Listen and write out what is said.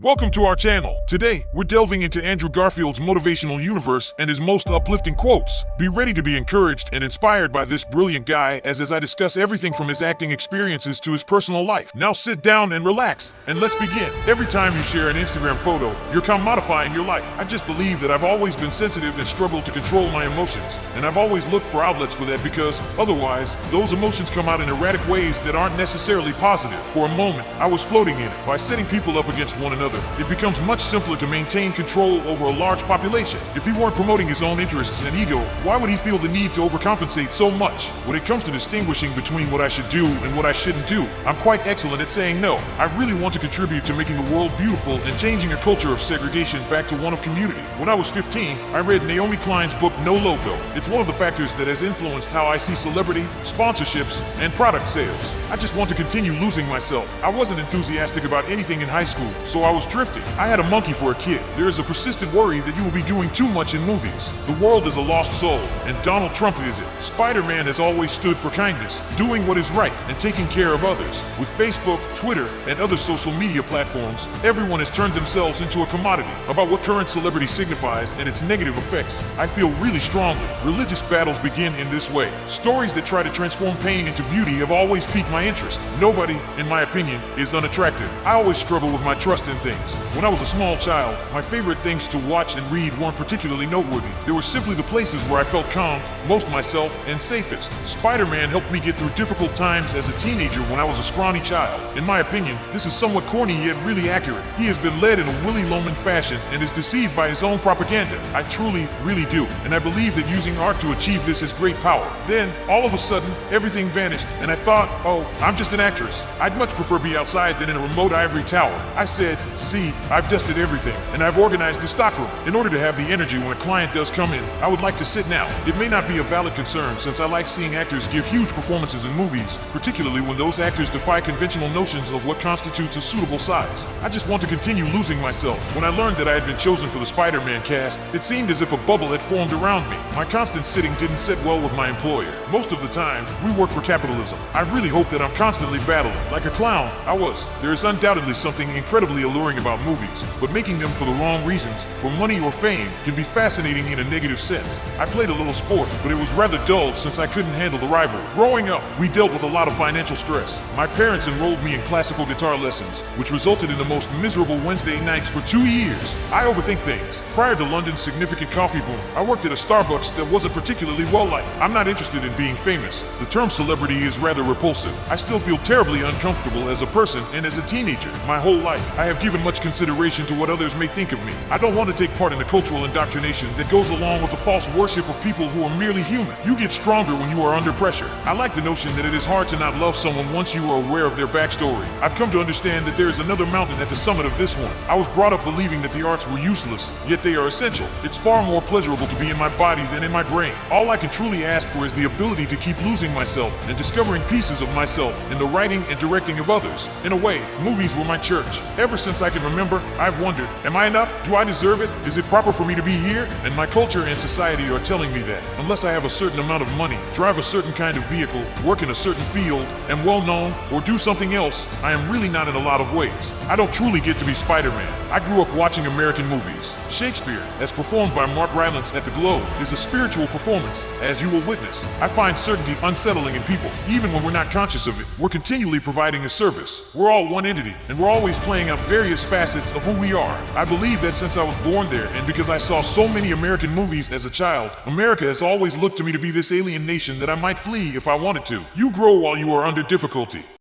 Welcome to our channel. Today, we're delving into Andrew Garfield's motivational universe and his most uplifting quotes. Be ready to be encouraged and inspired by this brilliant guy as I discuss everything from his acting experiences to his personal life. Now sit down and relax, and let's begin. Every time you share an Instagram photo, you're commodifying your life. I just believe that I've always been sensitive and struggled to control my emotions, and I've always looked for outlets for that because, otherwise, those emotions come out in erratic ways that aren't necessarily positive. For a moment, I was floating in it. By setting people up against one another, it becomes much simpler to maintain control over a large population. If he weren't promoting his own interests and ego, why would he feel the need to overcompensate so much? When it comes to distinguishing between what I should do and what I shouldn't do, I'm quite excellent at saying no. I really want to contribute to making the world beautiful and changing a culture of segregation back to one of community. When I was 15, I read Naomi Klein's book No Logo. It's one of the factors that has influenced how I see celebrity, sponsorships, and product sales. I just want to continue losing myself. I wasn't enthusiastic about anything in high school, so I was drifting. I had a monkey for a kid. There is a persistent worry that you will be doing too much in movies. The world is a lost soul, and Donald Trump is it. Spider-Man has always stood for kindness, doing what is right, and taking care of others. With Facebook, Twitter, and other social media platforms, everyone has turned themselves into a commodity. About what current celebrity signifies and its negative effects, I feel really strongly. Religious battles begin in this way. Stories that try to transform pain into beauty have always piqued my interest. Nobody, in my opinion, is unattractive. I always struggle with my trust in things. When I was a small child, my favorite things to watch and read weren't particularly noteworthy. They were simply the places where I felt calm, most myself, and safest. Spider-Man helped me get through difficult times as a teenager when I was a scrawny child. In my opinion, this is somewhat corny yet really accurate. He has been led in a Willy Loman fashion and is deceived by his own propaganda. I truly, really do. And I believe that using art to achieve this has great power. Then, all of a sudden, everything vanished, and I thought, oh, I'm just an actress. I'd much prefer be outside than in a remote ivory tower. I said, see, I've dusted everything, and I've organized the stockroom. In order to have the energy when a client does come in, I would like to sit now. It may not be a valid concern since I like seeing actors give huge performances in movies, particularly when those actors defy conventional notions of what constitutes a suitable size. I just want to continue losing myself. When I learned that I had been chosen for the Spider-Man cast, it seemed as if a bubble had formed around me. My constant sitting didn't sit well with my employer. Most of the time, we work for capitalism. I really hope that I'm constantly battling. Like a clown, I was. There is undoubtedly something incredibly alluring about movies, but making them for the wrong reasons, for money or fame, can be fascinating in a negative sense. I played a little sport, but it was rather dull since I couldn't handle the rivalry. Growing up, we dealt with a lot of financial stress. My parents enrolled me in classical guitar lessons, which resulted in the most miserable Wednesday nights for 2 years. I overthink things. Prior to London's significant coffee boom, I worked at a Starbucks that wasn't particularly well-liked. I'm not interested in being famous. The term celebrity is rather repulsive. I still feel terribly uncomfortable as a person and as a teenager. My whole life, I have given much consideration to what others may think of me. I don't want to take part in the cultural indoctrination that goes along with the false worship of people who are merely human. You get stronger when you are under pressure. I like the notion that it is hard to not love someone once you are aware of their backstory. I've come to understand that there is another mountain at the summit of this one. I was brought up believing that the arts were useless, yet they are essential. It's far more pleasurable to be in my body than in my brain. All I can truly ask for is the ability to keep losing myself and discovering pieces of myself in the writing and directing of others. In a way, movies were my church. Ever since I can remember, I've wondered, am I enough? Do I deserve it? Is it proper for me to be here? And my culture and society are telling me that unless I have a certain amount of money, drive a certain kind of vehicle, work in a certain field, am well known, or do something else, I am really not in a lot of ways. I don't truly get to be Spider-Man. I grew up watching American movies. Shakespeare, as performed by Mark Rylance at the Globe, is a spiritual performance, as you will witness. I find certainty unsettling in people. Even when we're not conscious of it, we're continually providing a service. We're all one entity, and we're always playing out various facets of who we are. I believe that since I was born there, and because I saw so many American movies as a child, America has always looked to me to be this alien nation that I might flee if I wanted to. You grow while you are under difficulty.